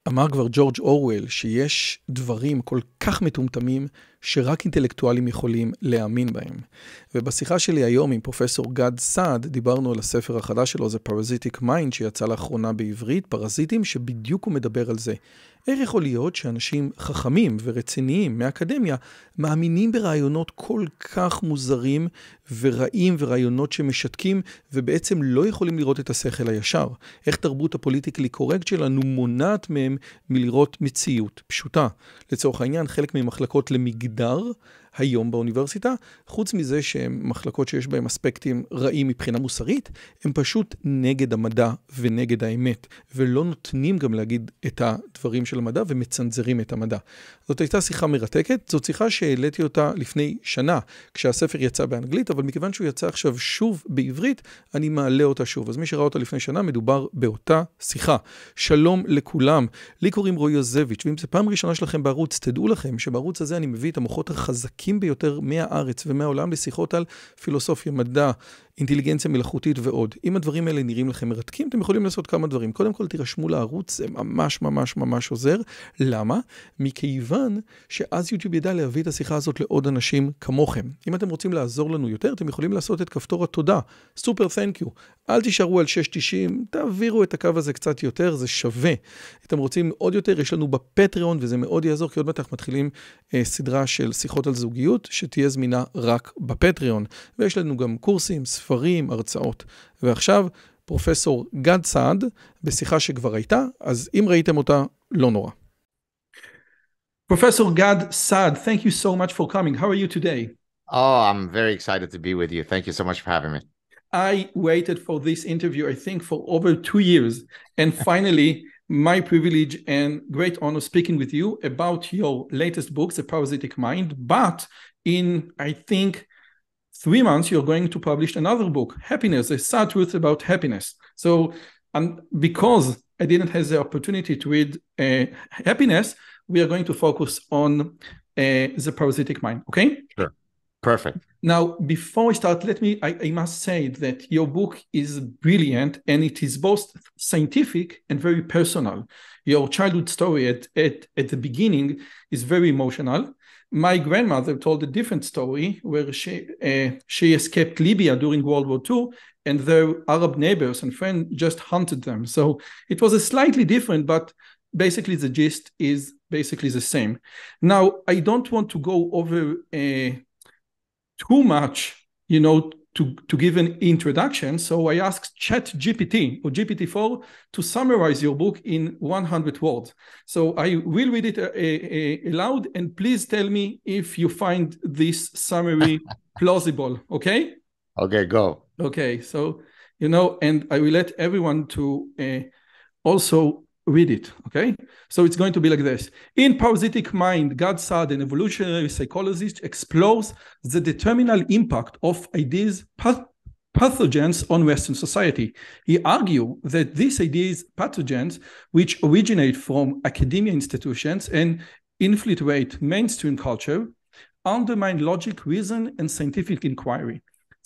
אמר כבר ג'ורג' אורוול שיש דברים כל כך מטומטמים שרק אינטלקטואלים יכולים להאמין בהם. ובשיחה שלי היום עם פרופסור גד סעד דיברנו על הספר החדש שלו, זה Parasitic Mind, שיצא לאחרונה בעברית, פרזיטים, שבדיוק הוא מדבר על זה. איך יכול להיות שאנשים חכמים ורציניים מהאקדמיה מאמינים ברעיונות כל כך מוזרים ורעים ורעיונות שמשתקים ובעצם לא יכולים לראות את השכל הישר? איך תרבות הפוליטיקלי קורקט שלנו מונעת מהם מלראות מציאות פשוטה? לצורך העניין, חלק ממחלקות למגדר היום באוניברסיטה, חוץ מזה שהן מחלקות שיש בהן אספקטים רעים מבחינה מוסרית, הם פשוט נגד המדע ונגד האמת, ולא נותנים גם להגיד את הדברים של המדע ומצנזרים את המדע. זאת הייתה שיחה מרתקת, זאת שיחה שהעליתי אותה לפני שנה, כשהספר יצא באנגלית, אבל מכיוון שהוא יצא עכשיו שוב בעברית, אני מעלה אותה שוב. אז מי שראה אותה לפני שנה, מדובר באותה שיחה. שלום לכולם, לי קוראים רועי יוזביץ, ואם זו פעם ראשונה שלכם בערוץ, תדעו לכם שבערוץ הזה אני מביא את המוחות החזקים ביותר מהארץ ומהעולם לשיחות על פילוסופיה, מדע, אינטליגנציה מלאכותית ועוד. אם הדברים האלה נראים לכם מרתקים, אתם יכולים לעשות כמה דברים. קודם כל תירשמו לערוץ, זה ממש ממש ממש עוזר. למה? מכיוון שאז יוטיוב ידע להביא את השיחה הזאת לעוד אנשים כמוכם. אם אתם רוצים לעזור לנו יותר, אתם יכולים לעשות את כפתור התודה. סופר ת'נק יו. אל תישארו על 6.90, תעבירו את הקו הזה קצת יותר, זה שווה. אתם רוצים עוד יותר, יש לנו בפטריון, וזה מאוד יעזור, כי עוד מעט מתחילים סדרה של שיחות על זוגיות, שתהיה זמינה רק בפטריון. ויש לנו גם קורסים, ספרים, הרצאות. ועכשיו, פרופסור גד סעד, בשיחה שכבר הייתה, אז אם ראיתם אותה, לא נורא. Professor Gad Saad, thank you so much for coming. How are you today? Oh, I'm very excited to be with you. Thank you so much for having me. I waited for this interview, I think, for over 2 years. And finally, my privilege and great honor speaking with you about your latest book, The Parasitic Mind. But in, I think, 3 months, you're going to publish another book, Happiness, a sad truth about happiness. So, because I didn't have the opportunity to read Happiness, we are going to focus on The Parasitic Mind, okay? Sure. Perfect. Now, before we start, I must say that your book is brilliant and it is both scientific and very personal. Your childhood story at the beginning is very emotional. My grandmother told a different story where she escaped Libya during World War II and their Arab neighbors and friends just hunted them. So it was a slightly different, but basically the gist is basically the same. Now, I don't want to go over too much, to give an introduction. So I asked ChatGPT or GPT-4 to summarize your book in 100 words. So I will read it aloud, and please tell me if you find this summary plausible, okay? Okay, go. Okay, so, and I will let everyone to also read it, okay? So it's going to be like this. In Parasitic Mind, Gad Saad, an evolutionary psychologist, explores the determinal impact of ideas, pathogens on Western society. He argues that these ideas, pathogens, which originate from academia institutions and infiltrate mainstream culture, undermine logic, reason, and scientific inquiry.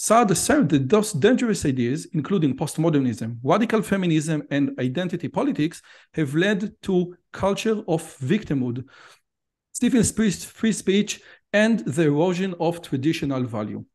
Saad asserted that those dangerous ideas, including postmodernism, radical feminism, and identity politics, have led to culture of victimhood, stifling free speech, and the erosion of traditional value.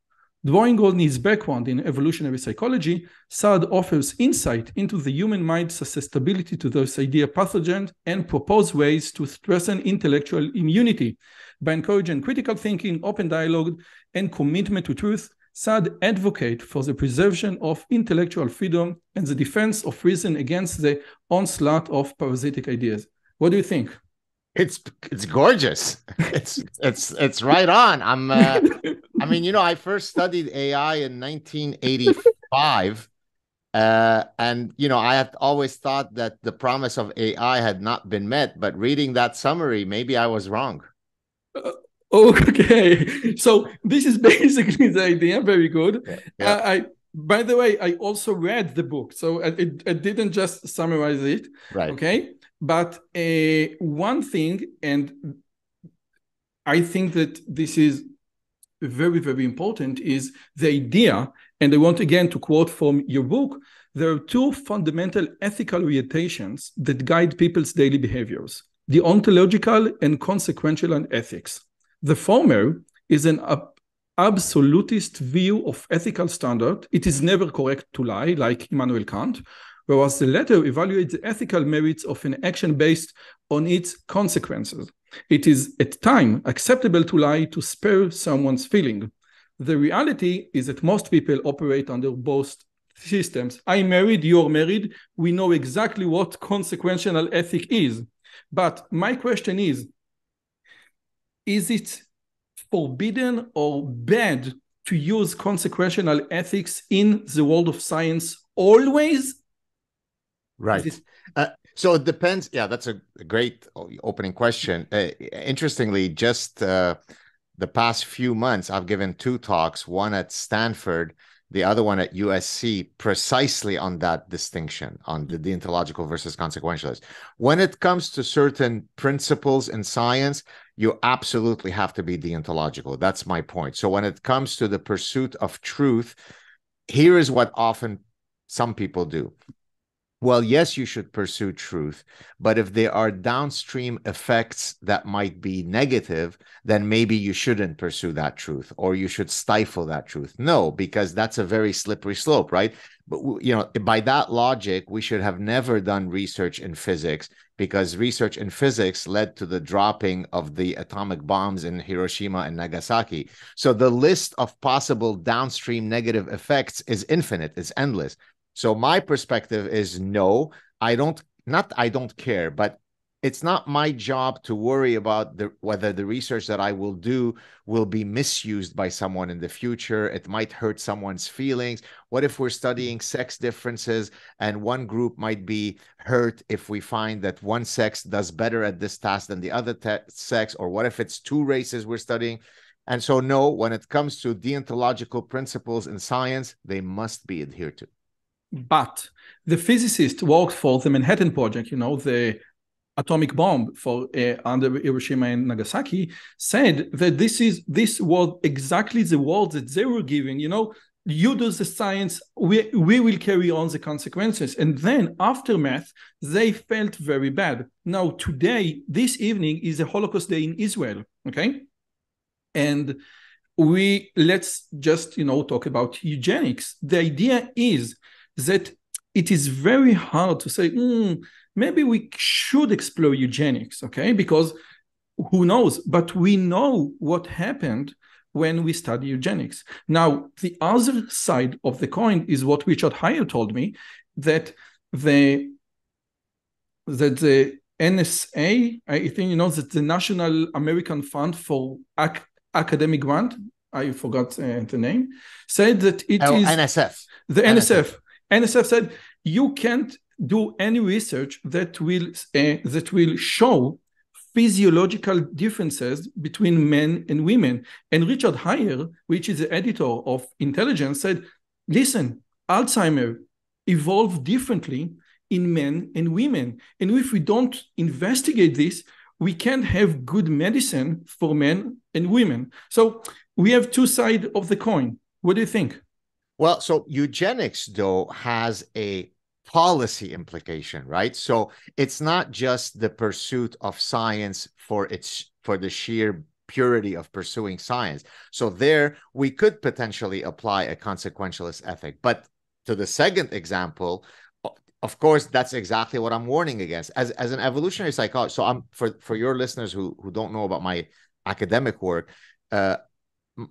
Drawing on his background in evolutionary psychology, Saad offers insight into the human mind's susceptibility to those idea pathogens and propose ways to strengthen intellectual immunity by encouraging critical thinking, open dialogue, and commitment to truth. Saad advocate for the preservation of intellectual freedom and the defense of reason against the onslaught of parasitic ideas. What do you think? It's gorgeous. It's right on. I first studied AI in 1985, and I had always thought that the promise of AI had not been met. But reading that summary, maybe I was wrong. Okay, so this is basically the idea. Very good. Yeah. By the way, I also read the book, so I didn't just summarize it. Right. Okay, but one thing, and I think that this is very, very important, is the idea, and I want again to quote from your book, there are two fundamental ethical orientations that guide people's daily behaviors: the ontological and consequential ethics. The former is an absolutist view of ethical standard. It is never correct to lie, like Immanuel Kant, whereas the latter evaluates the ethical merits of an action based on its consequences. It is at times acceptable to lie to spare someone's feeling. The reality is that most people operate under both systems. I'm married, you're married. We know exactly what consequential ethic is. But my question is it forbidden or bad to use consequential ethics in the world of science always? Right. So it depends. Yeah, that's a great opening question. Interestingly, just the past few months, I've given two talks, one at Stanford, the other one at USC, precisely on that distinction, on the deontological versus consequentialist. When it comes to certain principles in science, you absolutely have to be deontological. That's my point. So when it comes to the pursuit of truth, here is what often some people do. Well, yes, you should pursue truth, but if there are downstream effects that might be negative, then maybe you shouldn't pursue that truth, or you should stifle that truth. No, because that's a very slippery slope, right? But, you know, by that logic, we should have never done research in physics, because research in physics led to the dropping of the atomic bombs in Hiroshima and Nagasaki. So the list of possible downstream negative effects is infinite, it's endless. So my perspective is no, I don't care, but it's not my job to worry about whether the research that I will do will be misused by someone in the future. It might hurt someone's feelings. What if we're studying sex differences and one group might be hurt if we find that one sex does better at this task than the other sex? Or what if it's two races we're studying? And so no, when it comes to deontological principles in science, they must be adhered to. But the physicist worked for the Manhattan Project, you know, the atomic bomb for under Hiroshima and Nagasaki, said that this was exactly the word that they were giving, you know, you do the science, we will carry on the consequences. And then aftermath, they felt very bad. Now, today, this evening is a Holocaust Day in Israel, okay? And let's just, you know, talk about eugenics. The idea is that it is very hard to say, maybe we should explore eugenics, okay? Because who knows? But we know what happened when we study eugenics. Now, the other side of the coin is what Richard Heyer told me, that the NSA, I think, you know, that the National American Fund for Academic Grant, I forgot the name, said that it is... NSF. The NSF. NSF said, you can't do any research that will show physiological differences between men and women. And Richard Heyer, which is the editor of Intelligence, said, listen, Alzheimer evolved differently in men and women. And if we don't investigate this, we can't have good medicine for men and women. So we have two sides of the coin. What do you think? Well, so eugenics, though, has a policy implication, right? So it's not just the pursuit of science for the sheer purity of pursuing science. So there we could potentially apply a consequentialist ethic. But to the second example, of course, that's exactly what I'm warning against. As an evolutionary psychologist, so I'm for your listeners who don't know about my academic work,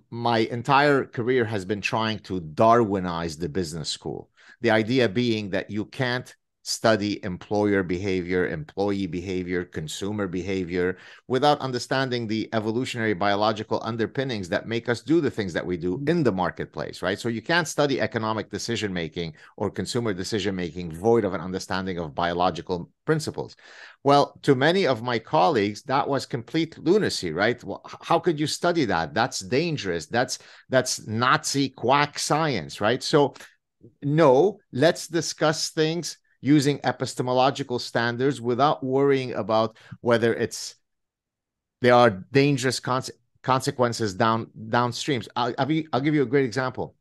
my entire career has been trying to Darwinize the business school. The idea being that you can't study employer behavior, employee behavior, consumer behavior without understanding the evolutionary biological underpinnings that make us do the things that we do in the marketplace, right? So you can't study economic decision-making or consumer decision-making void of an understanding of biological principles. Well, to many of my colleagues, that was complete lunacy, right? Well, how could you study that? That's dangerous. That's Nazi quack science, right? So no, let's discuss things using epistemological standards without worrying about whether there are dangerous consequences downstreams. I'll give you a great example.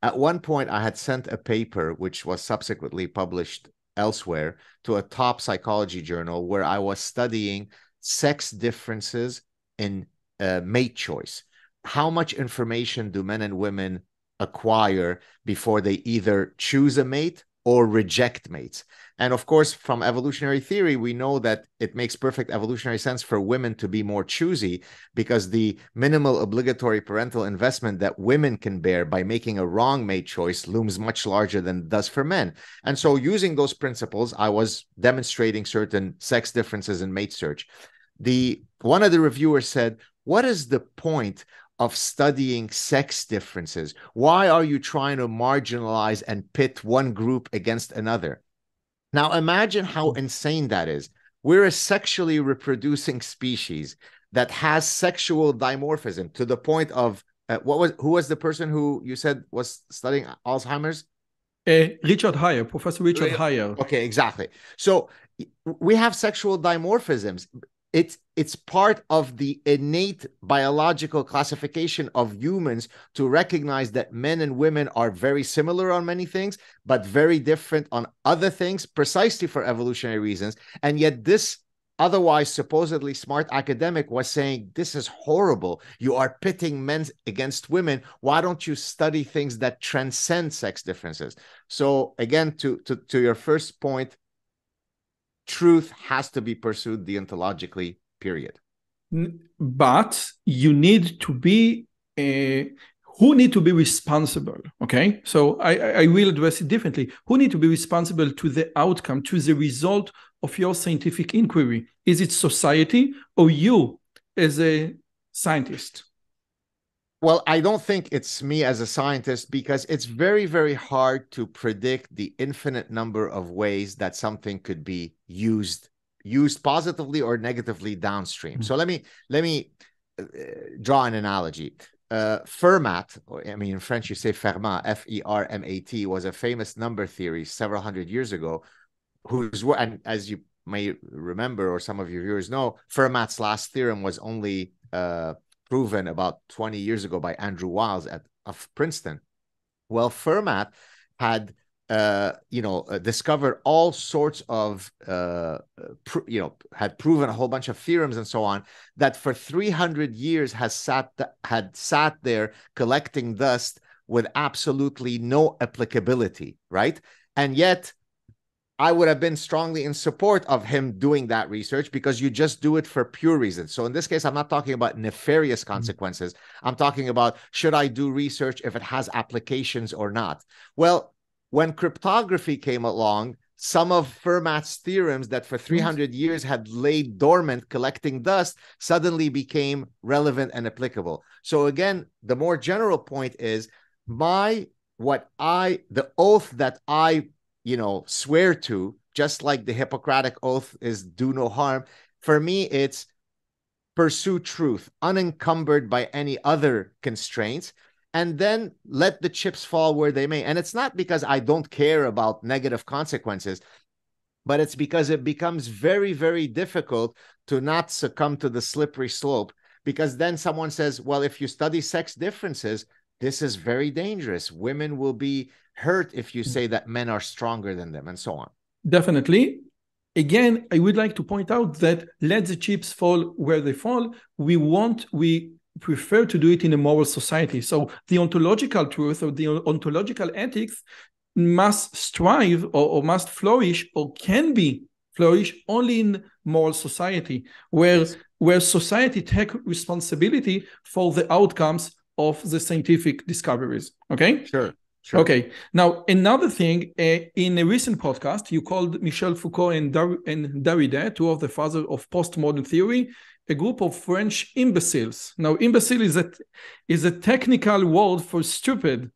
At one point, I had sent a paper, which was subsequently published elsewhere, to a top psychology journal where I was studying sex differences in mate choice. How much information do men and women acquire before they either choose a mate or reject mates? And of course, from evolutionary theory, we know that it makes perfect evolutionary sense for women to be more choosy because the minimal obligatory parental investment that women can bear by making a wrong mate choice looms much larger than it does for men. And so using those principles, I was demonstrating certain sex differences in mate search. One of the reviewers said, what is the point of studying sex differences? Why are you trying to marginalize and pit one group against another? Now, imagine how insane that is. We're a sexually reproducing species that has sexual dimorphism to the point of, who was the person who you said was studying Alzheimer's? Professor Richard Heyer. Okay, exactly. So we have sexual dimorphisms. It's part of the innate biological classification of humans to recognize that men and women are very similar on many things, but very different on other things, precisely for evolutionary reasons. And yet this otherwise supposedly smart academic was saying, this is horrible. You are pitting men against women. Why don't you study things that transcend sex differences? So again, to your first point, truth has to be pursued deontologically, period. But you need to be, who need to be responsible, okay? So I will address it differently. Who need to be responsible to the outcome, to the result of your scientific inquiry? Is it society or you as a scientist? Well, I don't think it's me as a scientist because it's very, very hard to predict the infinite number of ways that something could be used positively or negatively downstream. So let me draw an analogy. Fermat, in French you say Fermat, F-E-R-M-A-T, was a famous number theory several hundred years ago, and as you may remember, or some of your viewers know, Fermat's last theorem was only proven about 20 years ago by Andrew Wiles of Princeton. Well, Fermat had discovered all sorts of, had proven a whole bunch of theorems and so on, that for 300 years had sat there collecting dust with absolutely no applicability, right? And yet, I would have been strongly in support of him doing that research because you just do it for pure reasons. So in this case, I'm not talking about nefarious consequences. I'm talking about, should I do research if it has applications or not? Well, when cryptography came along, some of Fermat's theorems that for 300 years had laid dormant collecting dust suddenly became relevant and applicable. So again, the more general point is the oath that I swear to, just like the Hippocratic oath is do no harm. For me, it's pursue truth, unencumbered by any other constraints, and then let the chips fall where they may. And it's not because I don't care about negative consequences, but it's because it becomes very, very difficult to not succumb to the slippery slope, because then someone says, well, if you study sex differences, this is very dangerous. Women will be hurt if you say that men are stronger than them, and so on. Definitely. Again, I would like to point out that let the chips fall where they fall. We prefer to do it in a moral society. So the ontological truth or the ontological ethics must strive or must flourish or can be flourish only in moral society, where society take responsibility for the outcomes of the scientific discoveries. Okay? Sure. Okay. Now, another thing, in a recent podcast, you called Michel Foucault and Derrida, two of the fathers of postmodern theory, a group of French imbeciles. Now, imbecile is a technical word for stupid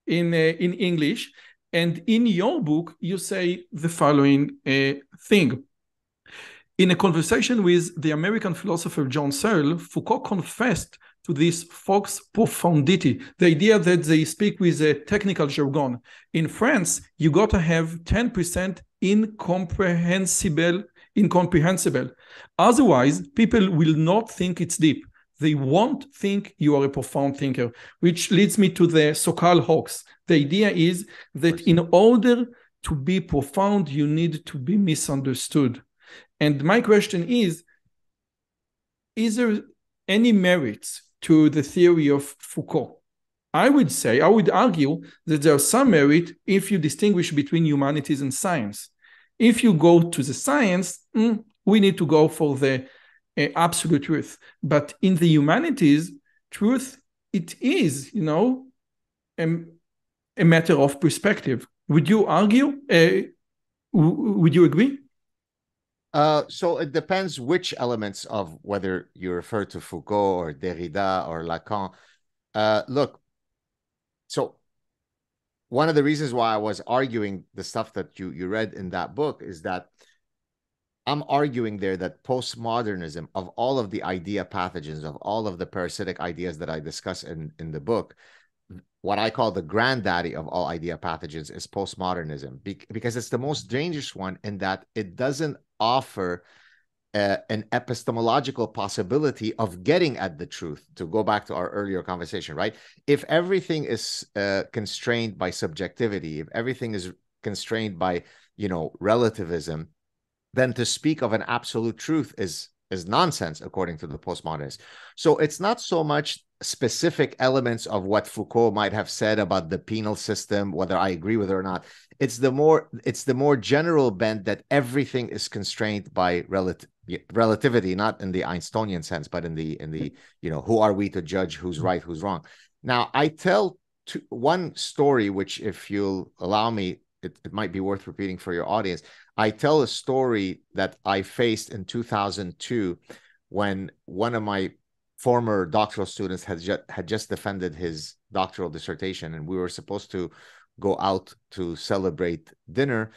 in English. And in your book, you say the following thing. In a conversation with the American philosopher John Searle, Foucault confessed to this folks' profundity, the idea that they speak with a technical jargon. In France, you got to have 10% incomprehensible. Otherwise, people will not think it's deep. They won't think you are a profound thinker, which leads me to the so-called hoax. The idea is that in order to be profound, you need to be misunderstood. And my question is there any merits to the theory of Foucault? I would argue that there's some merit if you distinguish between humanities and science. If you go to the science, we need to go for the absolute truth. But in the humanities, truth, it is, a matter of perspective. Would you argue? Would you agree? So it depends which elements of whether you refer to Foucault or Derrida or Lacan. Look, so one of the reasons why I was arguing the stuff that you read in that book is that I'm arguing there that postmodernism, of all of the idea pathogens, of all of the parasitic ideas that I discuss in the book, what I call the granddaddy of all idea pathogens is postmodernism, because it's the most dangerous one in that it doesn't offer an epistemological possibility of getting at the truth, to go back to our earlier conversation, right? If everything is constrained by subjectivity, if everything is constrained by, relativism, then to speak of an absolute truth is nonsense, according to the postmodernists. So it's not so much specific elements of what Foucault might have said about the penal system, whether I agree with it or not. It's the more general bent that everything is constrained by relativity, not in the Einsteinian sense, but in the who are we to judge who's right, who's wrong. Now, I tell one story, which, if you'll allow me, it might be worth repeating for your audience. I tell a story that I faced in 2002 when one of my former doctoral students had just defended his doctoral dissertation, and we were supposed to go out to celebrate dinner.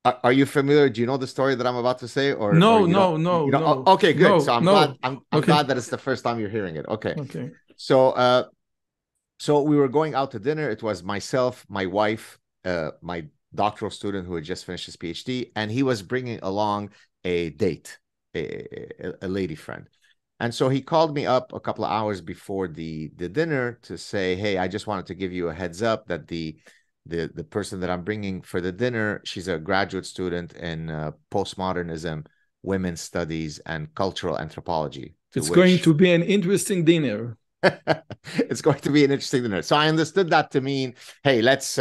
Are you familiar? Do you know the story that I'm about to say? Or no. Okay, good. No, so I'm glad. I'm glad that it's the first time you're hearing it. Okay. So so we were going out to dinner. It was myself, my wife, my doctoral student who had just finished his PhD, and he was bringing along a date, a lady friend. And so he called me up a couple of hours before the dinner to say, hey, I just wanted to give you a heads up that the person that I'm bringing for the dinner, she's a graduate student in postmodernism, women's studies, and cultural anthropology. It's going to be an interesting dinner. It's going to be an interesting dinner. So I understood that to mean, hey, let's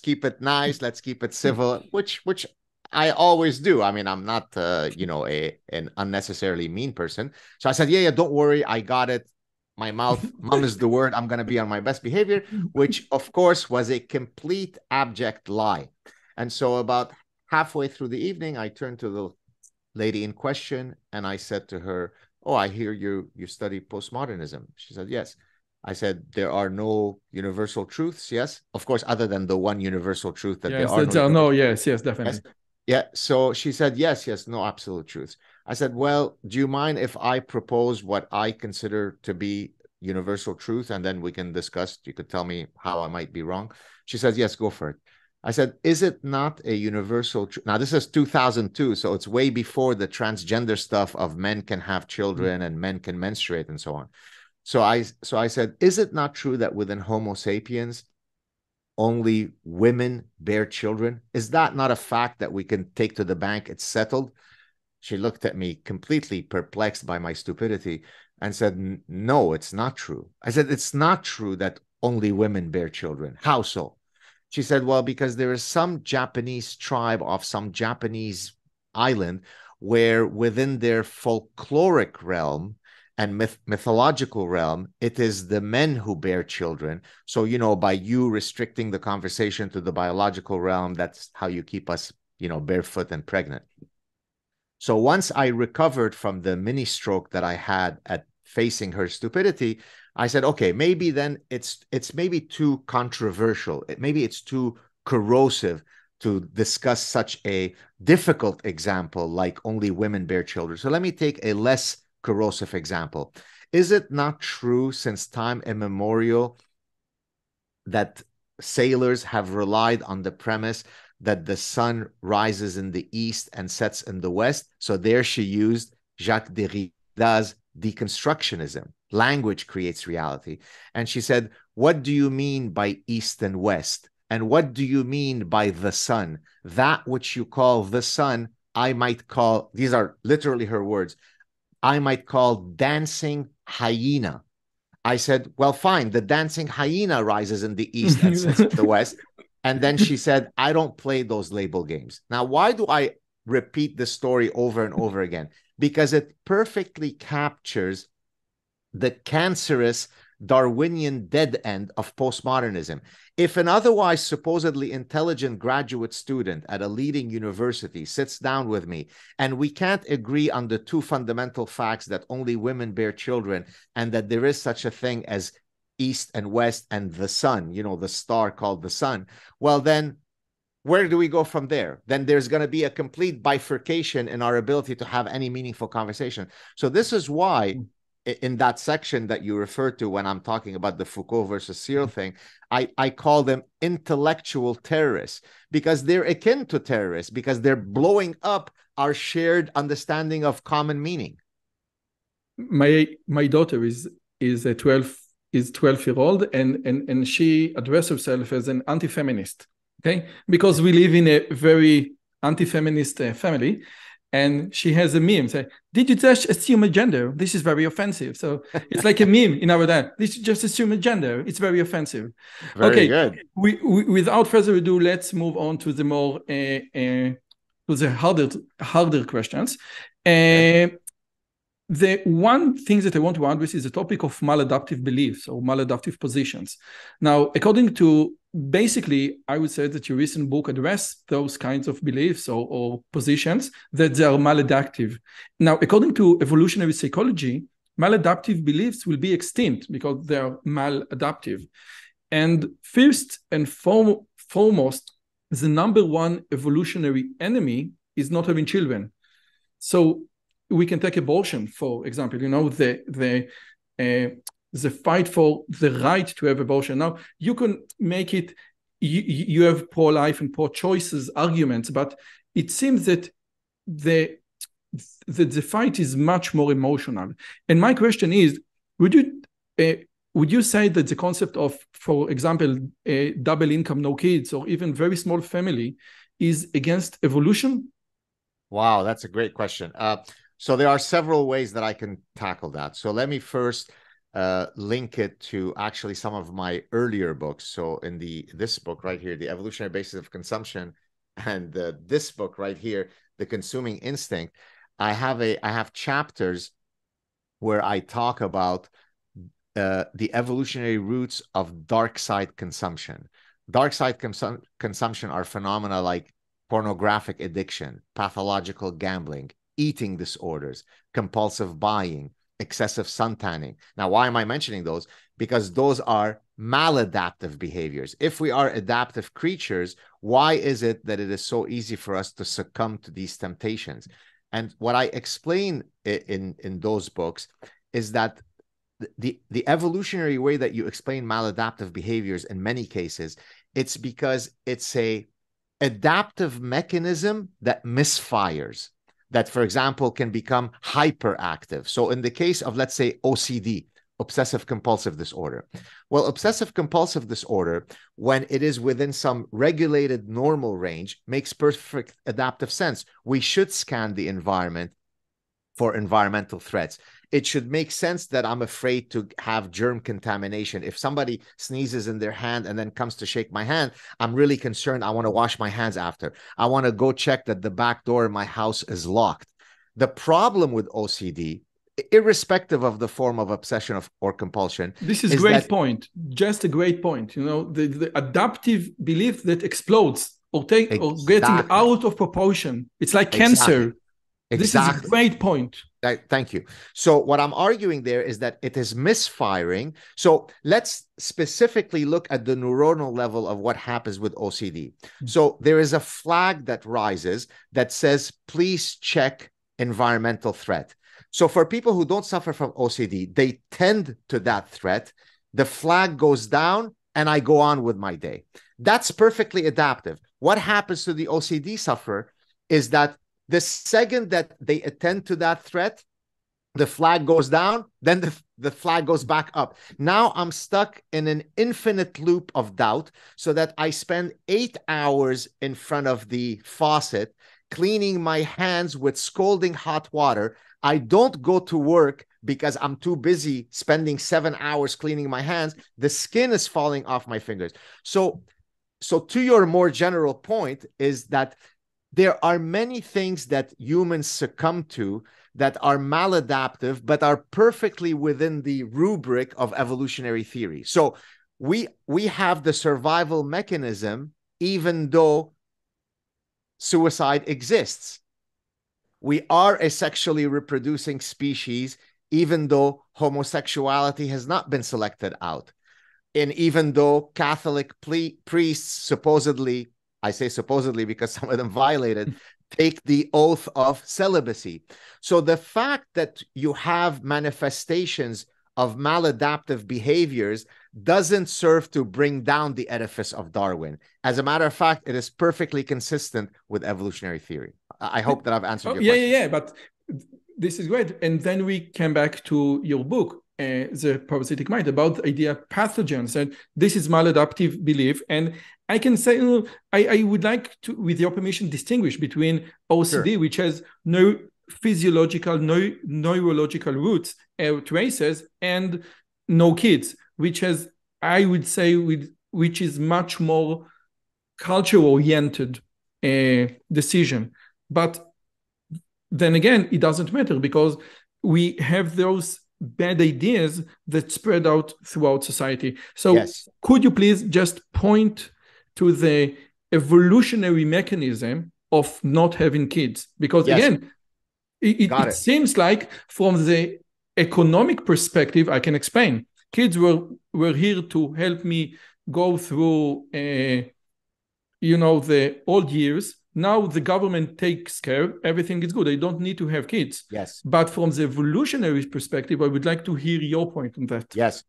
keep it nice, let's keep it civil, which I always do. I mean, I'm not, an unnecessarily mean person. So I said, yeah, don't worry, I got it. My mum is the word. I'm going to be on my best behavior, which, of course, was a complete abject lie. And so about halfway through the evening, I turned to the lady in question and I said to her, oh, I hear you study postmodernism. She said, yes. I said, there are no universal truths, yes? Of course, other than the one universal truth that there are no. Yes, definitely. Yes. Yeah, so she said, yes, no absolute truths. I said, well, do you mind if I propose what I consider to be universal truth, and then we can discuss, you could tell me how I might be wrong? She said, yes, go for it. I said, is it not a universal truth? Now, this is 2002, so it's way before the transgender stuff of men can have children and men can menstruate and so on. So I said, is it not true that within Homo sapiens, only women bear children? Is that not a fact that we can take to the bank? It's settled. She looked at me completely perplexed by my stupidity and said, no, it's not true. I said, it's not true that only women bear children. How so? She said, well, because there is some Japanese tribe of some Japanese island where within their folkloric realm and mythological realm, it is the men who bear children. So, by you restricting the conversation to the biological realm, that's how you keep us, barefoot and pregnant. So once I recovered from the mini stroke that I had at facing her stupidity, I said, okay, maybe then it's maybe too controversial. Maybe it's too corrosive to discuss such a difficult example like only women bear children. So let me take a less corrosive example. Is it not true since time immemorial that sailors have relied on the premise that the sun rises in the east and sets in the west? So there she used Jacques Derrida's deconstructionism. Language creates reality. And she said, what do you mean by East and West? And what do you mean by the sun? That which you call the sun, I might call, these are literally her words, I might call dancing hyena. I said, well, fine, the dancing hyena rises in the East and sets in the West. And then she said, I don't play those label games. Now, why do I repeat this story over and over again? Because it perfectly captures the cancerous Darwinian dead end of postmodernism. If an otherwise supposedly intelligent graduate student at a leading university sits down with me and we can't agree on the two fundamental facts that only women bear children and that there is such a thing as East and West and the sun, you know, the star called the sun, well, then where do we go from there? Then there's going to be a complete bifurcation in our ability to have any meaningful conversation. So this is why in that section that you refer to when I'm talking about the Foucault versus Searle thing, I call them intellectual terrorists because they're akin to terrorists because they're blowing up our shared understanding of common meaning. My daughter is 12-year-old and she addressed herself as an anti-feminist. Okay, because we live in a very anti-feminist family. And she has a meme say, did you just assume a gender? This is very offensive. So it's like a meme in our day. This is just assume a gender. It's very offensive. Very good. We, without further ado, let's move on to the more to the harder questions. The one thing that I want to address is the topic of maladaptive beliefs or maladaptive positions. Now, according to basically, I would say that your recent book addressed those kinds of beliefs or positions that they are maladaptive. Now, according to evolutionary psychology, maladaptive beliefs will be extinct because they are maladaptive. And first and foremost, the number one evolutionary enemy is not having children. So we can take abortion, for example, you know, the fight for the right to have abortion. Now, you can make it, you have pro-life and pro-choices arguments, but it seems that the fight is much more emotional. And my question is, would you say that the concept of, for example, a double income, no kids, or even very small family is against evolution? Wow, that's a great question. So there are several ways that I can tackle that. So let me first link it to actually some of my earlier books. So in this book right here, The Evolutionary Basis of Consumption, and this book right here, The Consuming Instinct, I have chapters where I talk about the evolutionary roots of dark side consumption. Dark side consumption are phenomena like pornographic addiction, pathological gambling, eating disorders, compulsive buying, excessive suntanning. Now, why am I mentioning those? Because those are maladaptive behaviors. If we are adaptive creatures, why is it that it is so easy for us to succumb to these temptations? And what I explain in those books is that the evolutionary way that you explain maladaptive behaviors in many cases, it's because it's a adaptive mechanism that misfires, that, for example, can become hyperactive. So in the case of, let's say, OCD, obsessive compulsive disorder. Well, obsessive compulsive disorder, when it is within some regulated normal range, makes perfect adaptive sense. We should scan the environment for environmental threats. It should make sense that I'm afraid to have germ contamination. If somebody sneezes in their hand and then comes to shake my hand, I'm really concerned. I want to wash my hands after. I want to go check that the back door in my house is locked. The problem with OCD, irrespective of the form of obsession or compulsion. This is a great point. Just a great point. You know, the adaptive belief that explodes or getting out of proportion. It's like cancer. This is a great point. Thank you. So what I'm arguing there is that it is misfiring. So let's specifically look at the neuronal level of what happens with OCD. So there is a flag that rises that says, please check environmental threat. So for people who don't suffer from OCD, they tend to that threat. The flag goes down and I go on with my day. That's perfectly adaptive. What happens to the OCD sufferer is that the second that they attend to that threat, the flag goes down, then the flag goes back up. Now I'm stuck in an infinite loop of doubt, so that I spend 8 hours in front of the faucet, cleaning my hands with scalding hot water. I don't go to work because I'm too busy spending 7 hours cleaning my hands. The skin is falling off my fingers. So to your more general point is that there are many things that humans succumb to that are maladaptive, but are perfectly within the rubric of evolutionary theory. So we have the survival mechanism, even though suicide exists. We are a sexually reproducing species, even though homosexuality has not been selected out. And even though Catholic priests supposedly, I say supposedly because some of them violated, take the oath of celibacy. So the fact that you have manifestations of maladaptive behaviors doesn't serve to bring down the edifice of Darwin. As a matter of fact, it is perfectly consistent with evolutionary theory. I hope that I've answered your question. Yeah, but this is great. And then we came back to your book, The Parasitic Mind, about the idea of pathogens. And this is maladaptive belief. And I can say, I would like to, with your permission, distinguish between OCD, sure, which has no physiological, no neurological roots, traces, and no kids, which has, I would say, which is much more culture-oriented decision. But then again, it doesn't matter because we have those bad ideas that spread out throughout society. So yes, could you please just point to the evolutionary mechanism of not having kids? Because yes, again, it seems like from the economic perspective, I can explain. Kids were here to help me go through, the old years. Now the government takes care, everything is good. I don't need to have kids. Yes. But from the evolutionary perspective, I would like to hear your point on that. Yes.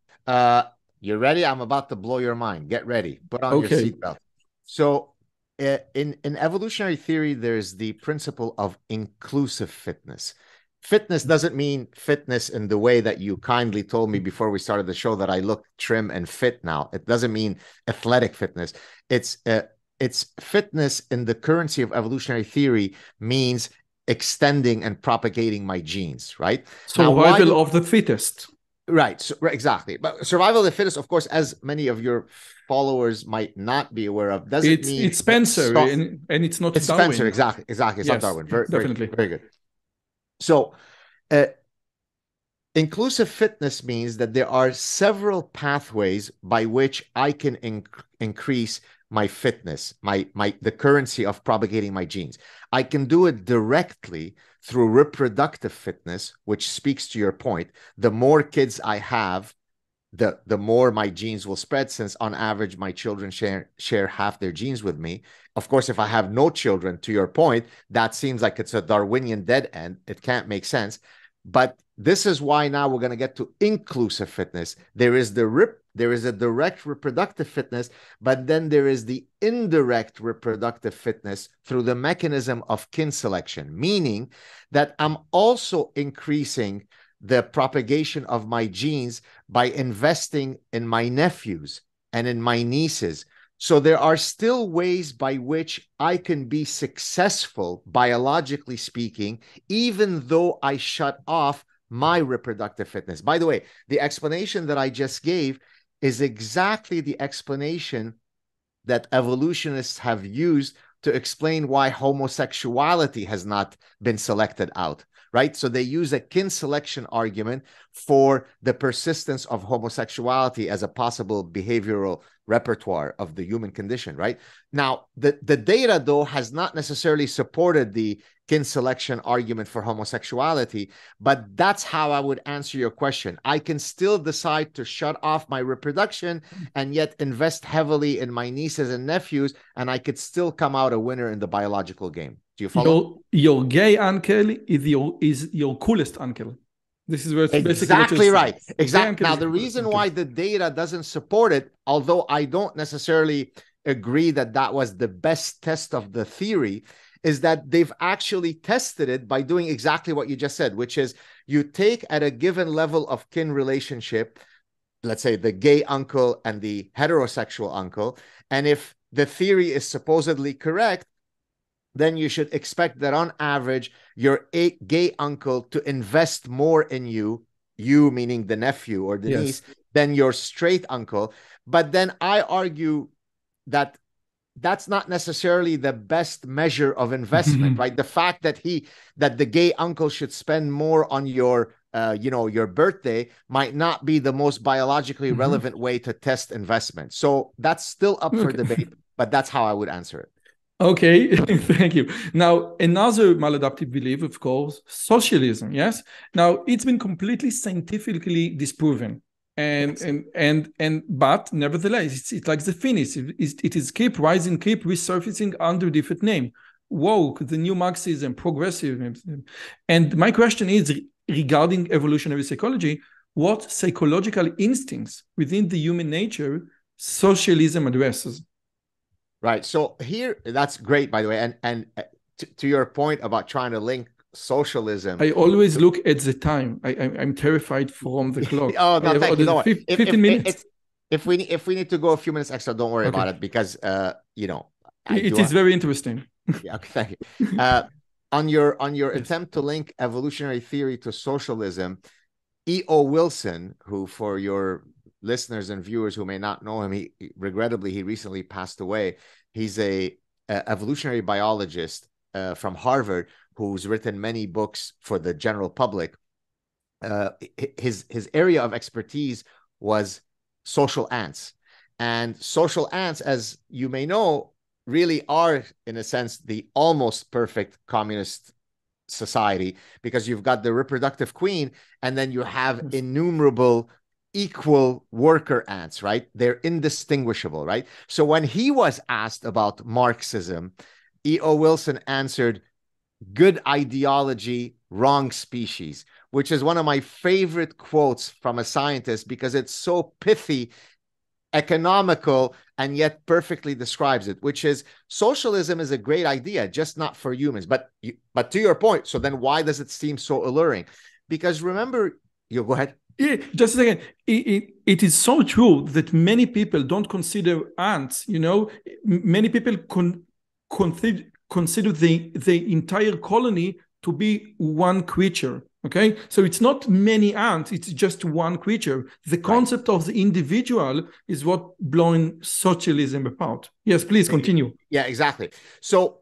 You ready? I'm about to blow your mind. Get ready. Put on your seatbelt. So in evolutionary theory, there's the principle of inclusive fitness. Fitness doesn't mean fitness in the way that you kindly told me before we started the show that I look trim and fit now. It doesn't mean athletic fitness. It's fitness in the currency of evolutionary theory means extending and propagating my genes, right? Survival of the fittest. Right, so, exactly. But survival of the fittest, of course, as many of your followers might not be aware of, doesn't mean... It's Spencer, and it's not Darwin. It's Spencer, exactly. It's yes, not Darwin. Definitely. Very good. So, inclusive fitness means that there are several pathways by which I can increase my fitness, the currency of propagating my genes. I can do it directly through reproductive fitness, which speaks to your point. The more kids I have, the more my genes will spread, since on average, my children share half their genes with me. Of course, if I have no children, to your point, that seems like it's a Darwinian dead end. It can't make sense. But this is why now we're going to get to inclusive fitness. There is a direct reproductive fitness, but then there is the indirect reproductive fitness through the mechanism of kin selection, meaning that I'm also increasing the propagation of my genes by investing in my nephews and in my nieces. So there are still ways by which I can be successful, biologically speaking, even though I shut off my reproductive fitness. By the way, the explanation that I just gave is exactly the explanation that evolutionists have used to explain why homosexuality has not been selected out, right? So they use a kin selection argument for the persistence of homosexuality as a possible behavioral repertoire of the human condition, right? Now, the data, though, has not necessarily supported the kin selection argument for homosexuality, but that's how I would answer your question. I can still decide to shut off my reproduction and yet invest heavily in my nieces and nephews, and I could still come out a winner in the biological game. Do you follow? Your gay uncle is your coolest uncle. This is where it's exactly right. Exactly. Now, the reason why the data doesn't support it, although I don't necessarily agree that that was the best test of the theory, is that they've actually tested it by doing exactly what you just said, which is you take at a given level of kin relationship, let's say the gay uncle and the heterosexual uncle, and if the theory is supposedly correct, then you should expect that on average, your gay uncle to invest more in you meaning the nephew or the niece, than your straight uncle. But then I argue that that's not necessarily the best measure of investment, right? The fact that the gay uncle should spend more on your your birthday might not be the most biologically relevant way to test investment. So that's still up for debate, but that's how I would answer it. Okay, thank you. Now, another maladaptive belief, of course, socialism, yes? Now, it's been completely scientifically disproven. But nevertheless, it's like the phoenix. It is keep rising, keep resurfacing under different name. Woke, the new Marxism, progressive. And my question is regarding evolutionary psychology, what psychological instincts within the human nature socialism addresses? Right. So here, that's great, by the way. And to your point about trying to link socialism, I always look at the time. I'm terrified from the clock. Oh no, thank you. 15 minutes. If we need to go a few minutes extra, don't worry about it, because it is very interesting. Yeah, okay, thank you. On your attempt to link evolutionary theory to socialism, E.O. Wilson, who, for your listeners and viewers who may not know him, he recently passed away. He's a evolutionary biologist from Harvard who's written many books for the general public. His area of expertise was social ants. And social ants, as you may know, really are, in a sense, the almost perfect communist society, because you've got the reproductive queen, and then you have innumerable equal worker ants, right? They're indistinguishable, right? So when he was asked about Marxism, E.O. Wilson answered, "Good ideology, wrong species," which is one of my favorite quotes from a scientist, because it's so pithy, economical, and yet perfectly describes it, which is socialism is a great idea, just not for humans. But to your point, so then why does it seem so alluring? Because remember, you go ahead. Yeah, just a second. It is so true that many people don't consider ants, many people consider the entire colony to be one creature. Okay, so it's not many ants, it's just one creature. The concept of the individual is what blowing socialism apart. Yes, please continue. Yeah, exactly. So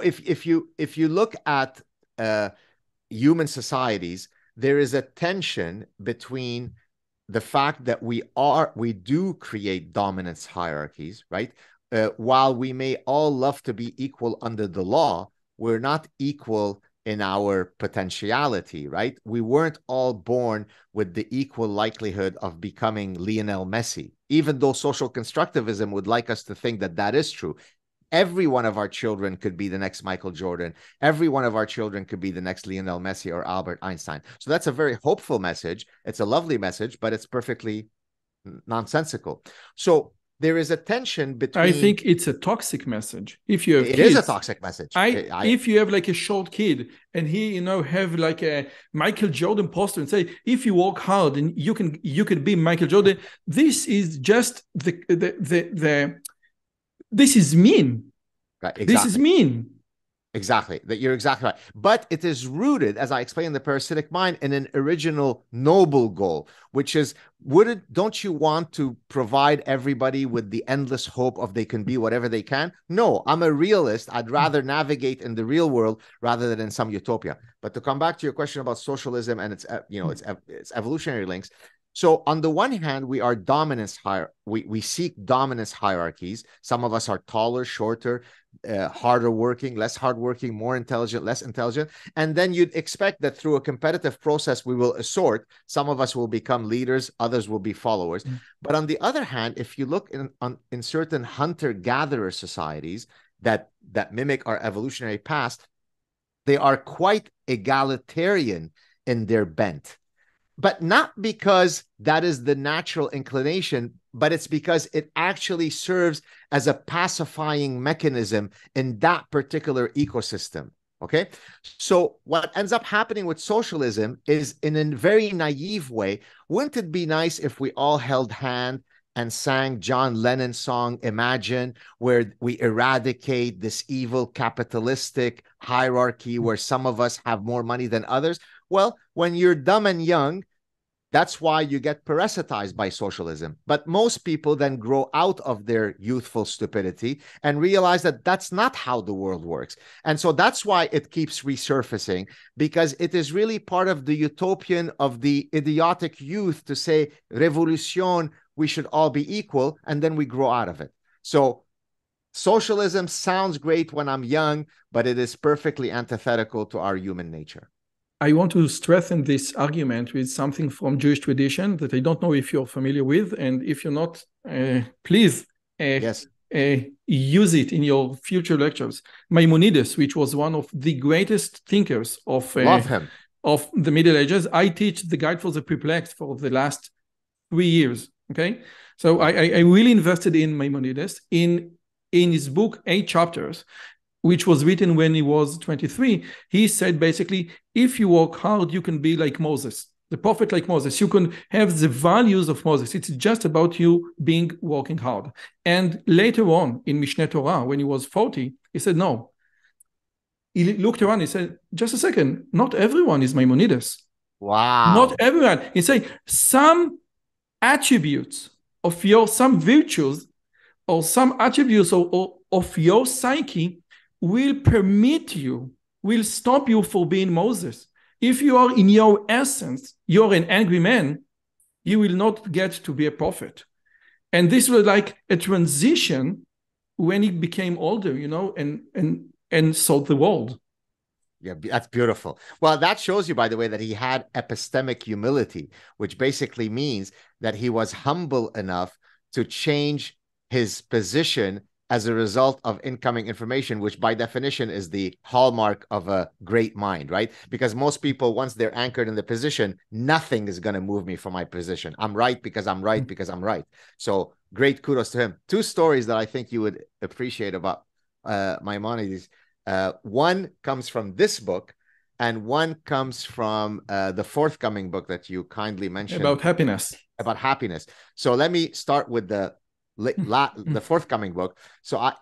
if you look at human societies, there is a tension between the fact that we do create dominance hierarchies, right? While we may all love to be equal under the law, we're not equal in our potentiality, right? We weren't all born with the equal likelihood of becoming Lionel Messi, even though social constructivism would like us to think that that is true. Every one of our children could be the next Michael Jordan. Every one of our children could be the next Lionel Messi or Albert Einstein. So that's a very hopeful message. It's a lovely message, but it's perfectly nonsensical. So there is a tension between... I think it's a toxic message. If you have kids, it is a toxic message. If you have like a short kid and he, have like a Michael Jordan poster and say, if you work hard and you can be Michael Jordan, this is just this is mean. Right, exactly. This is mean. Exactly. You're exactly right. But it is rooted, as I explained in the parasitic mind, in an original noble goal, which is, don't you want to provide everybody with the endless hope of they can be whatever they can? No, I'm a realist. I'd rather navigate in the real world rather than in some utopia. But to come back to your question about socialism and its evolutionary links. So on the one hand, we are we seek dominance hierarchies. Some of us are taller, shorter, harder working, less hardworking, more intelligent, less intelligent. And then you'd expect that through a competitive process, we will assort. Some of us will become leaders, others will be followers. But on the other hand, if you look in certain hunter-gatherer societies that mimic our evolutionary past, they are quite egalitarian in their bent. But not because that is the natural inclination, but it's because it actually serves as a pacifying mechanism in that particular ecosystem. Okay, so what ends up happening with socialism is, in a very naive way, wouldn't it be nice if we all held hand and sang John Lennon's song Imagine, where we eradicate this evil capitalistic hierarchy where some of us have more money than others? Well, when you're dumb and young, that's why you get parasitized by socialism. But most people then grow out of their youthful stupidity and realize that that's not how the world works. And so that's why it keeps resurfacing, because it is really part of the utopian of the idiotic youth to say, revolution, we should all be equal, and then we grow out of it. So socialism sounds great when I'm young, but it is perfectly antithetical to our human nature. I want to strengthen this argument with something from Jewish tradition that I don't know if you're familiar with, and if you're not, please yes. Use it in your future lectures. Maimonides, which was one of the greatest thinkers of the Middle Ages. I teach the Guide for the Perplexed for the last 3 years. Okay, so I really invested in Maimonides. In his book, 8 chapters, which was written when he was 23, he said basically, if you work hard, you can be like Moses, the prophet like Moses. You can have the values of Moses. It's just about you working hard. And later on in Mishneh Torah, when he was 40, he said, no. He looked around, he said, just a second, not everyone is Maimonides. Wow. Not everyone. He said, some attributes of some virtues or some attributes of your psyche will permit you, will stop you from being Moses. If you are in your essence, you're an angry man, you will not get to be a prophet. And this was like a transition when he became older, and saw the world. Yeah, that's beautiful. Well, that shows you, by the way, that he had epistemic humility, which basically means that he was humble enough to change his position as a result of incoming information, which by definition is the hallmark of a great mind, right? Because most people, once they're anchored in the position, nothing is going to move me from my position. I'm right because I'm right because I'm right. So great kudos to him. 2 stories that I think you would appreciate about Maimonides. One comes from this book, and one comes from the forthcoming book that you kindly mentioned. About happiness. About happiness. So let me start with the forthcoming book. So I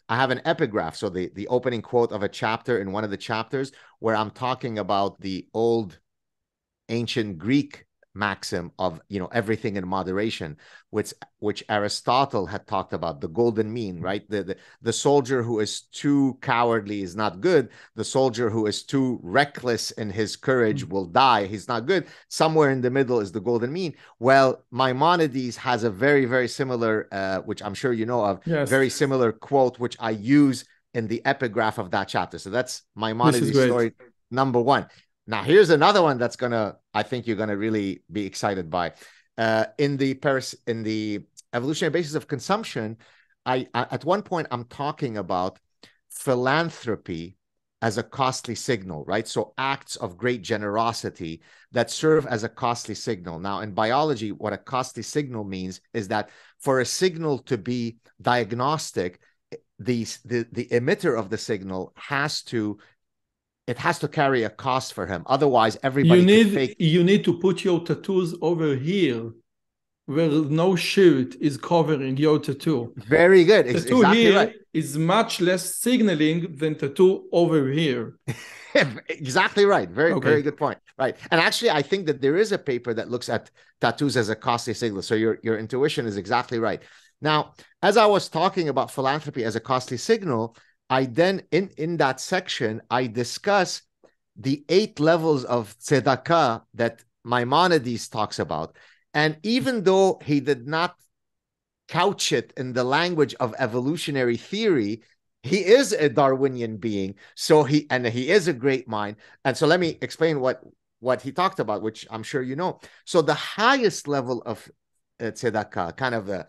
have an epigraph, so the opening quote of a chapter in one of the chapters, where I'm talking about the old ancient Greek maxim of everything in moderation, which Aristotle had talked about, the golden mean, right? The soldier who is too cowardly is not good. The soldier who is too reckless in his courage will die. He's not good. Somewhere in the middle is the golden mean. Well, Maimonides has a very, very similar, which I'm sure you know of, yes, very similar quote, which I use in the epigraph of that chapter. So that's Maimonides' story number 1. Now, here's another one that's I think you're gonna really be excited by. In the evolutionary basis of consumption, at one point I'm talking about philanthropy as a costly signal, right? So acts of great generosity that serve as a costly signal. Now, in biology, what a costly signal means is that for a signal to be diagnostic, the emitter of the signal has to carry a cost for him. Otherwise, everybody you need to put your tattoos over here, where no shirt is covering your tattoo. Very good. Tattoo exactly here right. is much less signaling than tattoo over here. Exactly right. Very good point. Right. And actually, I think that there is a paper that looks at tattoos as a costly signal. So your intuition is exactly right. Now, as I was talking about philanthropy as a costly signal, I then, in that section, I discuss the 8 levels of tzedakah that Maimonides talks about. And even though he did not couch it in the language of evolutionary theory, he is a Darwinian being. So he is a great mind. And so let me explain what he talked about, which I'm sure you know. So the highest level of tzedakah, kind of a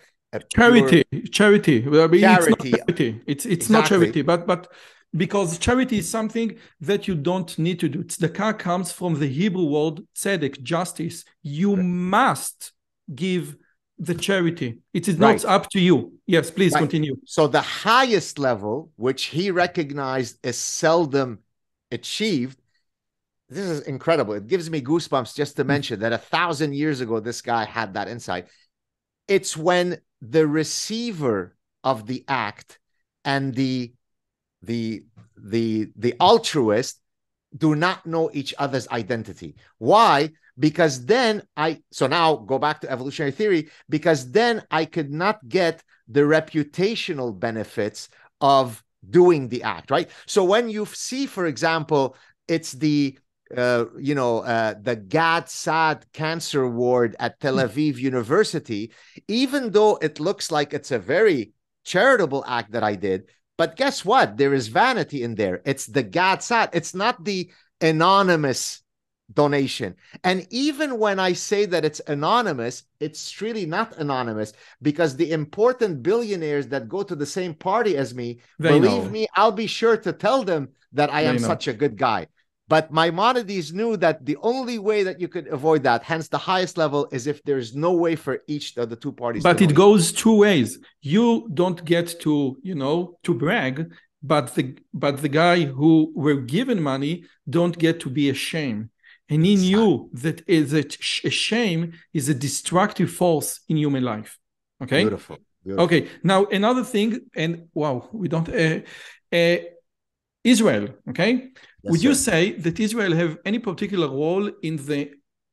charity. Well, charity. It's exactly. not charity, but because charity is something that you don't need to do. Tzedakah comes from the Hebrew word tzedek, justice. You must give the charity. It is not up to you. Yes, please continue. So the highest level, which he recognized is seldom achieved, this is incredible. It gives me goosebumps just to mention that 1,000 years ago, this guy had that insight. It's when the receiver of the act and the altruist do not know each other's identity. Why? Because then so now go back to evolutionary theory, because then I could not get the reputational benefits of doing the act, right? So when you see, for example, it's the Gad Saad cancer ward at Tel Aviv University, even though it looks like it's a very charitable act that I did, but guess what? There is vanity in there. It's the Gad Saad. It's not the anonymous donation. And even when I say that it's anonymous, it's really not anonymous, because the important billionaires that go to the same party as me, believe me, I'll be sure to tell them that I am such a good guy. But Maimonides knew that the only way that you could avoid that, hence the highest level, is if there's no way for each of the two parties. But it goes two ways. You don't get to, to brag, but the guy who were given money don't get to be ashamed. And he knew that a shame is a destructive force in human life. Okay? Beautiful. Okay. Now, another thing, and wow, we don't... Israel, okay? Yes, Would sir. you say that Israel have any particular role in the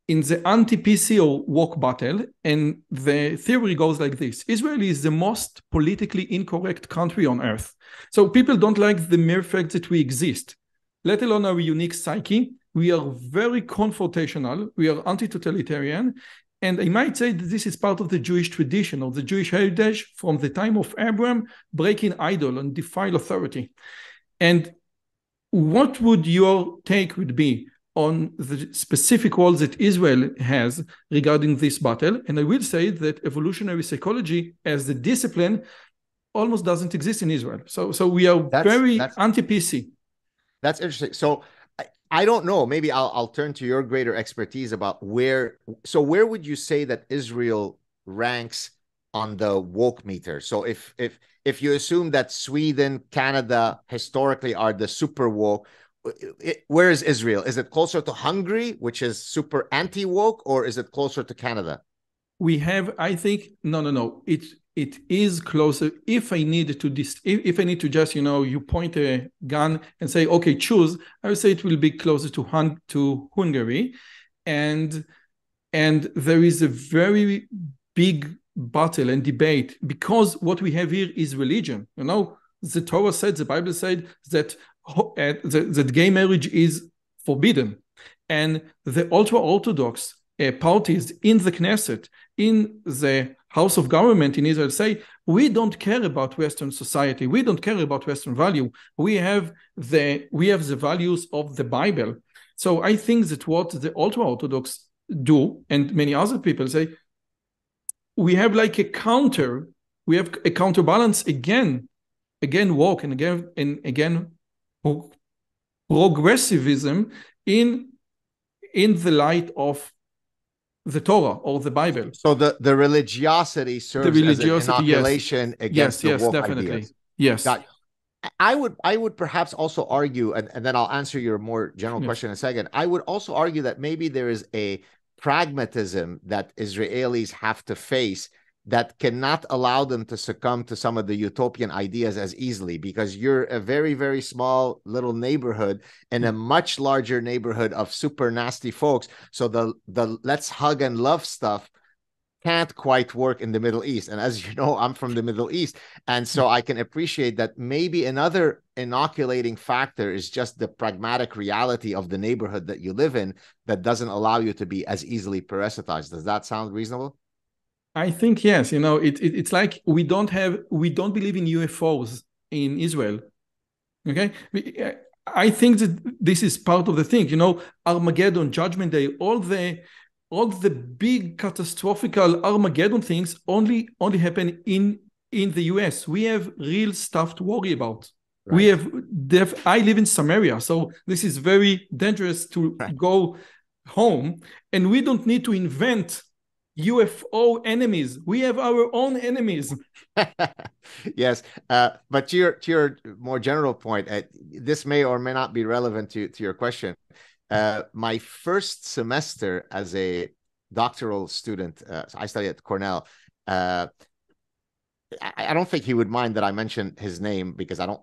anti-PC or woke battle? And the theory goes like this. Israel is the most politically incorrect country on earth. So people don't like the mere fact that we exist, let alone our unique psyche. We are very confrontational. We are anti-totalitarian. And I might say that this is part of the Jewish tradition or the Jewish heritage from the time of Abraham, breaking idol and defile authority. And what would your take would be on the specific roles that Israel has regarding this battle? And I will say that evolutionary psychology as the discipline almost doesn't exist in Israel. So we are very anti-PC. That's interesting. So I don't know. Maybe I'll turn to your greater expertise about where would you say that Israel ranks on the woke meter? So if you assume that Sweden, Canada historically are the super woke, where is Israel? Is it closer to Hungary, which is super anti-woke, or is it closer to Canada? We have, I think, no. It is closer. If I need to just, you point a gun and say, okay, choose, I would say it will be closer to Hungary. And there is a very big battle and debate, because what we have here is religion. The Torah said, the Bible said that gay marriage is forbidden, and the ultra-Orthodox parties in the Knesset, in the House of Government in Israel, say, we don't care about Western society, we don't care about Western value, we have the values of the Bible. So I think that what the ultra-Orthodox do, and many other people say, we have like a counterbalance again woke and again progressivism in the light of the Torah or the Bible. So the religiosity serves as an inoculation against the woke definitely. Ideas. Yes. I would perhaps also argue, and then I'll answer your more general question in a second. I would also argue that maybe there is a pragmatism that Israelis have to face that cannot allow them to succumb to some of the utopian ideas as easily, because you're a very, very small little neighborhood in a much larger neighborhood of super nasty folks. So the let's hug and love stuff can't quite work in the Middle East. And as you know, I'm from the Middle East. And so I can appreciate that maybe another inoculating factor is just the pragmatic reality of the neighborhood that you live in that doesn't allow you to be as easily parasitized. Does that sound reasonable? I think, yes. It's like we don't believe in UFOs in Israel. Okay? I think that this is part of the thing. Armageddon, Judgment Day, all the big catastrophical Armageddon things only happen in the US. We have real stuff to worry about. Right. I live in Samaria, so this is very dangerous to go home, and we don't need to invent UFO enemies. We have our own enemies. Yes, but to your more general point, this may or may not be relevant to your question. My first semester as a doctoral student, I studied at Cornell. I don't think he would mind that I mention his name because I don't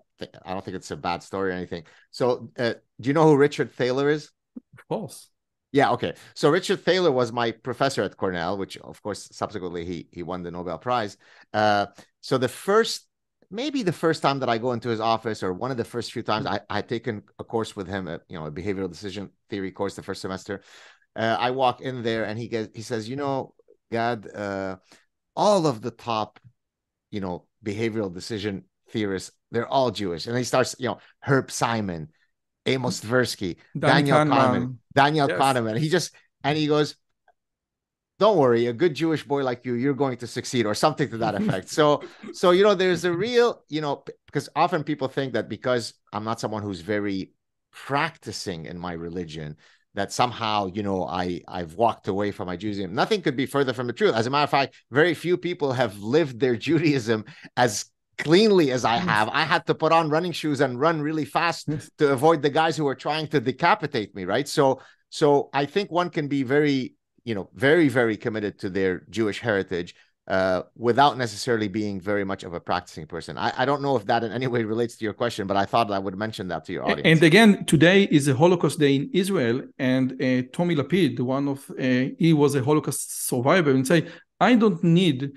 think it's a bad story or anything. So, do you know who Richard Thaler is? Of course. Yeah, okay. So Richard Thaler was my professor at Cornell, which of course subsequently he won the Nobel Prize. So maybe the first time that I go into his office, or one of the first few times I had taken a course with him, a behavioral decision theory course the first semester. I walk in there and he says, Gad, all of the top, behavioral decision theorists, they're all Jewish. And he starts, Herb Simon, Amos Tversky, Daniel Kahneman. And he goes, don't worry, a good Jewish boy like you're going to succeed, or something to that effect. So, there's a real, because often people think that because I'm not someone who's very practicing in my religion, that somehow, I've walked away from my Judaism. Nothing could be further from the truth. As a matter of fact, very few people have lived their Judaism as cleanly as I have. I had to put on running shoes and run really fast to avoid the guys who were trying to decapitate me, right? So I think one can be very, very, very committed to their Jewish heritage without necessarily being very much of a practicing person. I don't know if that in any way relates to your question, but I thought I would mention that to your audience. And again, today is a Holocaust Day in Israel, and Tommy Lapid, he was a Holocaust survivor, and say, I don't need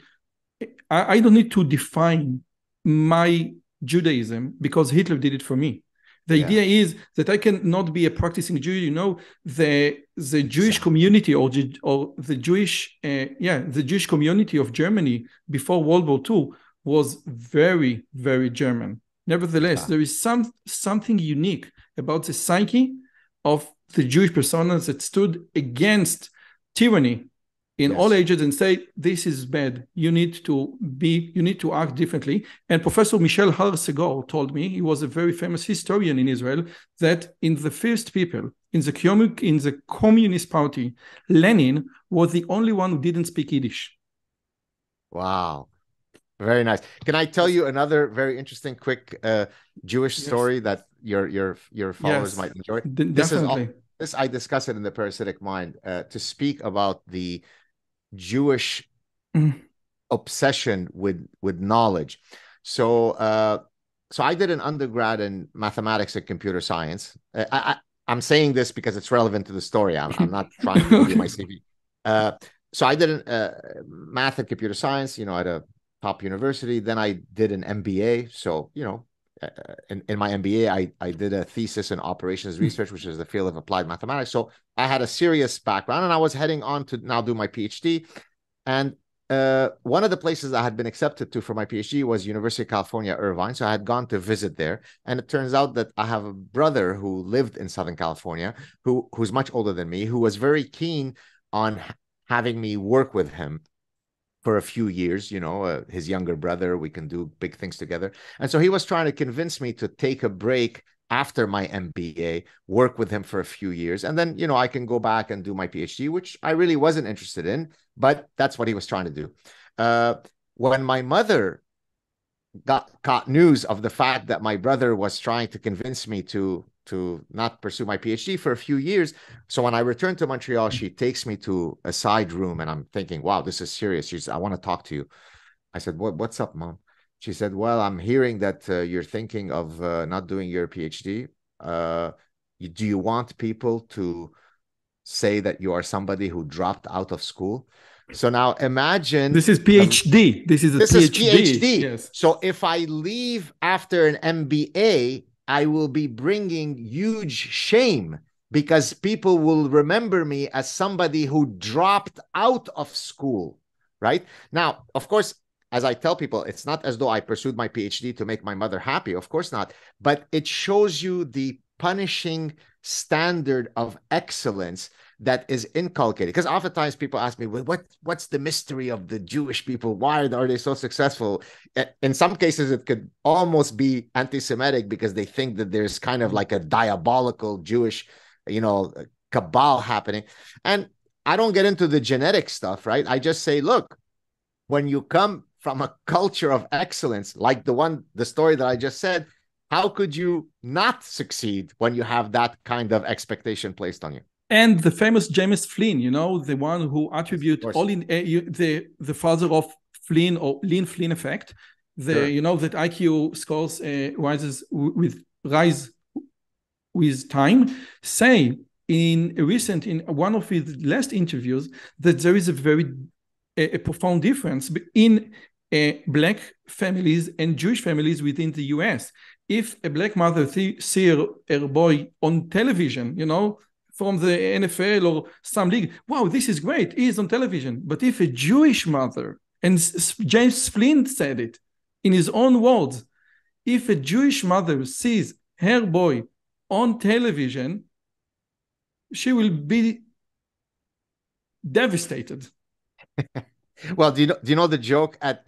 to define my Judaism because Hitler did it for me. The idea is that I cannot be a practicing Jew. The Jewish community or the Jewish community of Germany before World War II was very, very German. Nevertheless, there is something unique about the psyche of the Jewish personas that stood against tyranny in all ages and say, this is bad. You need to act differently. And Professor Michel Har-Segor told me, he was a very famous historian in Israel, that in the first people, in the Communist Party, Lenin was the only one who didn't speak Yiddish. Wow. Very nice. Can I tell you another very interesting, quick Jewish story that your followers might enjoy? Definitely. This I discuss it in the Parasitic Mind to speak about the Jewish obsession with knowledge. So I did an undergrad in mathematics and computer science. I'm saying this because it's relevant to the story. I'm not trying to give you my CV. So I did math and computer science, at a top university. Then I did an MBA. So, in my MBA, I did a thesis in operations research, which is the field of applied mathematics. So I had a serious background, and I was heading on to now do my PhD. And one of the places I had been accepted to for my PhD was University of California, Irvine. So I had gone to visit there. And it turns out that I have a brother who lived in Southern California, who's much older than me, who was very keen on having me work with him for a few years, his younger brother, we can do big things together. And so he was trying to convince me to take a break after my MBA, work with him for a few years. And then, I can go back and do my PhD, which I really wasn't interested in, but that's what he was trying to do. When my mother got news of the fact that my brother was trying to convince me to not pursue my PhD for a few years. So when I returned to Montreal, she takes me to a side room, and I'm thinking, wow, this is serious. She said, I want to talk to you. I said, what's up, Mom? She said, well, I'm hearing that you're thinking of not doing your PhD. Do you want people to say that you are somebody who dropped out of school? So now imagine... This is PhD. This is PhD. Yes. So if I leave after an MBA, I will be bringing huge shame because people will remember me as somebody who dropped out of school, right? Now, of course, as I tell people, it's not as though I pursued my PhD to make my mother happy. Of course not. But it shows you the punishing standard of excellence that is inculcated. Because oftentimes people ask me, well, what's the mystery of the Jewish people? Why are they so successful? In some cases, it could almost be anti-Semitic because they think that there's kind of like a diabolical Jewish, cabal happening. And I don't get into the genetic stuff, right? I just say, look, when you come from a culture of excellence, like the story that I just said, how could you not succeed when you have that kind of expectation placed on you? And the famous James Flynn, the one who attribute all in the father of Flynn or Lynn Flynn effect. That IQ scores rise with time. Say in one of his last interviews that there is a profound difference in black families and Jewish families within the US. If a black mother sees her boy on television, from the NFL or some league, wow, this is great, he's on television. But if a Jewish mother, and James Flynn said it in his own words, if a Jewish mother sees her boy on television, she will be devastated. Well, do you know the joke at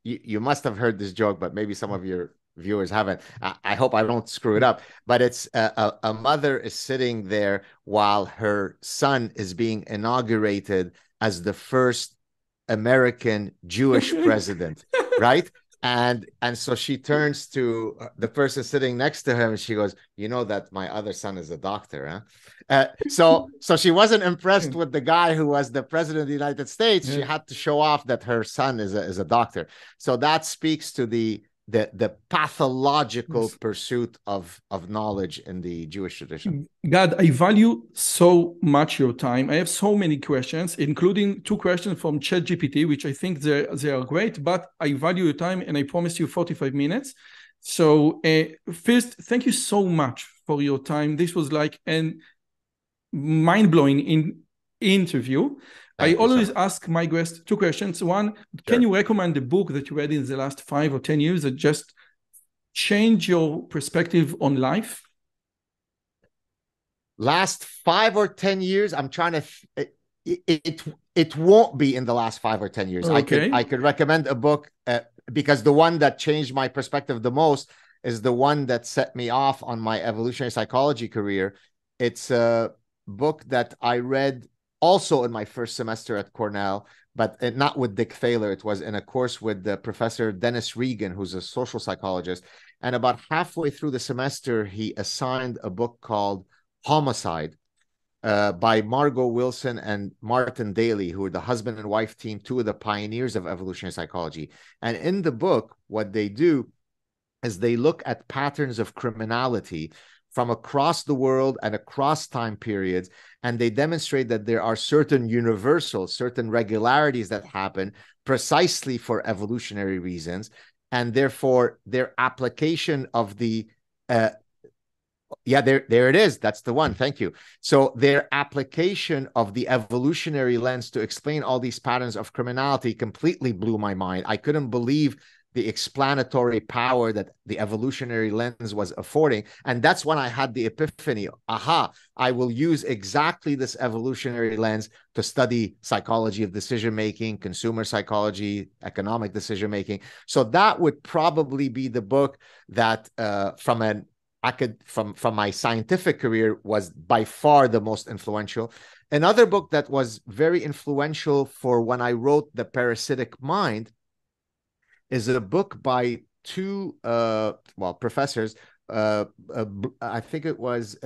you must have heard this joke, but maybe some of your viewers haven't. I hope I don't screw it up, but it's a mother is sitting there while her son is being inaugurated as the first American Jewish president, right? And so she turns to the person sitting next to him and she goes, you know that my other son is a doctor, huh? So she wasn't impressed with the guy who was the president of the United States. She had to show off that her son is a doctor. So that speaks to the pathological pursuit of knowledge in the Jewish tradition. God, I value so much your time. I have so many questions, including 2 questions from ChatGPT, which I think they are great, but I value your time and I promise you 45 minutes. So first, thank you so much for your time. This was like an mind-blowing interview. I always ask my guests 2 questions. One, can you recommend a book that you read in the last 5 or 10 years that just changed your perspective on life? Last 5 or 10 years, I'm trying to. It won't be in the last 5 or 10 years. Okay. I could recommend a book because the one that changed my perspective the most is the one that set me off on my evolutionary psychology career. It's a book that I read also in my first semester at Cornell, but not with Dick Thaler. It was in a course with the Professor Dennis Regan, who's a social psychologist. And about halfway through the semester, he assigned a book called Homicide by Margot Wilson and Martin Daly, who are the husband and wife team, 2 of the pioneers of evolutionary psychology. And in the book, what they do is they look at patterns of criminality from across the world and across time periods, and they demonstrate that there are certain universals, certain regularities that happen precisely for evolutionary reasons, and therefore their application of the there it is. That's the one. Thank you. So their application of the evolutionary lens to explain all these patterns of criminality completely blew my mind. I couldn't believe the explanatory power that the evolutionary lens was affording. And that's when I had the epiphany. Aha, I will use exactly this evolutionary lens to study psychology of decision-making, consumer psychology, economic decision-making. So that would probably be the book that from my scientific career was by far the most influential. Another book that was very influential for when I wrote The Parasitic Mind is a book by 2 professors. I think it was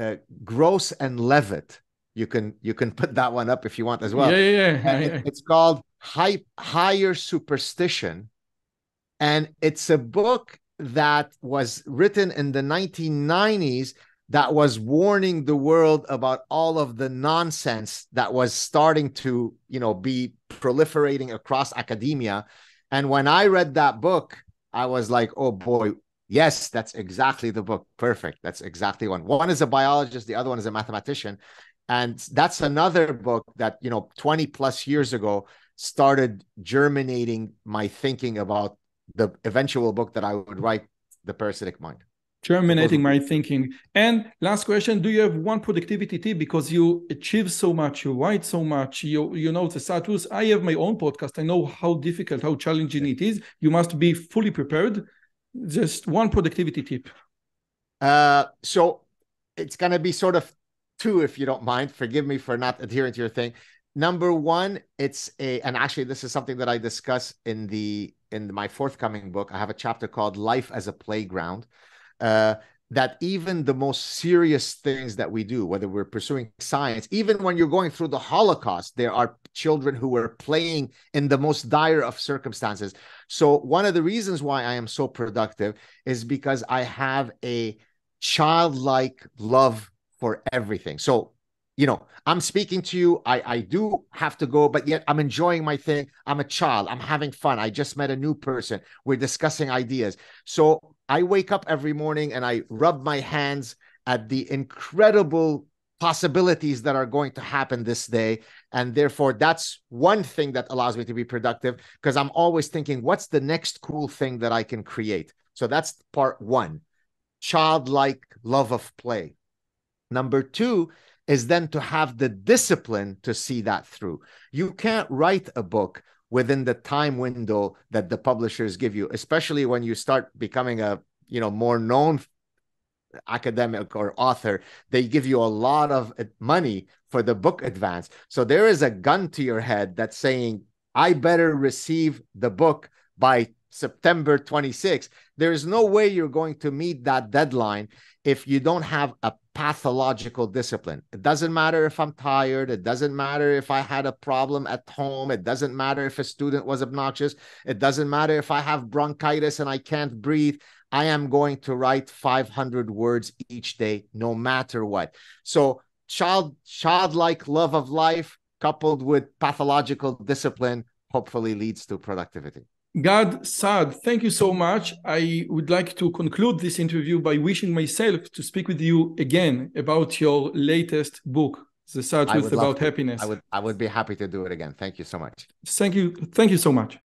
Gross and Levitt. You can put that one up if you want as well. It's called Higher Superstition, and it's a book that was written in the 1990s that was warning the world about all of the nonsense that was starting to be proliferating across academia. And when I read that book, I was like, oh boy, yes, that's exactly the book. Perfect. That's exactly one. One is a biologist. The other one is a mathematician. And that's another book that, 20 plus years ago started germinating my thinking about the eventual book that I would write, The Parasitic Mind. Germinating my thinking. And last question, do you have one productivity tip? Because you achieve so much, you write so much, you know the status. I have my own podcast. I know how difficult, how challenging it is. You must be fully prepared. Just one productivity tip. So it's going to be sort of 2, if you don't mind. Forgive me for not adhering to your thing. Number one, and actually this is something that I discuss in my forthcoming book. I have a chapter called Life as a Playground, that even the most serious things that we do, whether we're pursuing science, even when you're going through the Holocaust, there are children who are playing in the most dire of circumstances. So one of the reasons why I am so productive is because I have a childlike love for everything. So, I'm speaking to you. I do have to go, but yet I'm enjoying my thing. I'm a child. I'm having fun. I just met a new person. We're discussing ideas. So I wake up every morning and I rub my hands at the incredible possibilities that are going to happen this day. And therefore, that's one thing that allows me to be productive, because I'm always thinking, what's the next cool thing that I can create? So that's part one, childlike love of play. Number two is then to have the discipline to see that through. You can't write a book within the time window that the publishers give you, especially when you start becoming a more known academic or author. They give you a lot of money for the book advance. So there is a gun to your head that's saying, I better receive the book by September 26th. There's no way you're going to meet that deadline if you don't have a pathological discipline. It doesn't matter if I'm tired. It doesn't matter if I had a problem at home. It doesn't matter if a student was obnoxious. It doesn't matter if I have bronchitis and I can't breathe. I am going to write 500 words each day, no matter what. So childlike love of life coupled with pathological discipline hopefully leads to productivity. Gad Saad, thank you so much. I would like to conclude this interview by wishing myself to speak with you again about your latest book, The Sad Truth About Happiness. I would be happy to do it again. Thank you so much. Thank you so much.